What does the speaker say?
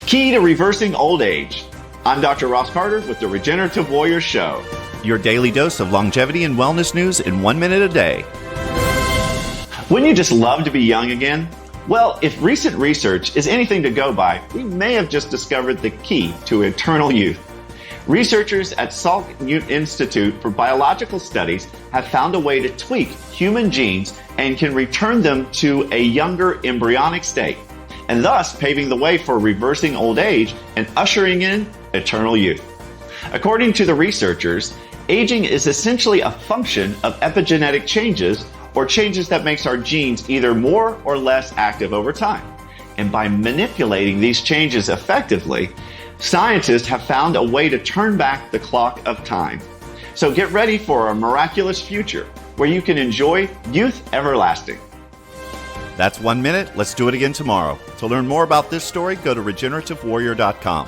Key to reversing old age. I'm Dr. Ross Carter with the Regenerative Warrior Show. Your daily dose of longevity and wellness news in 1 minute a day. Wouldn't you just love to be young again? Well, if recent research is anything to go by, we may have just discovered the key to eternal youth. Researchers at Salk Institute for Biological Studies have found a way to tweak human genes and can return them to a younger embryonic state, and thus paving the way for reversing old age and ushering in eternal youth. According to the researchers, aging is essentially a function of epigenetic changes or changes that makes our genes either more or less active over time. And by manipulating these changes effectively, scientists have found a way to turn back the clock of time. So get ready for a miraculous future where you can enjoy youth everlasting. That's 1 minute. Let's do it again tomorrow. To learn more about this story, go to regenerativewarrior.com.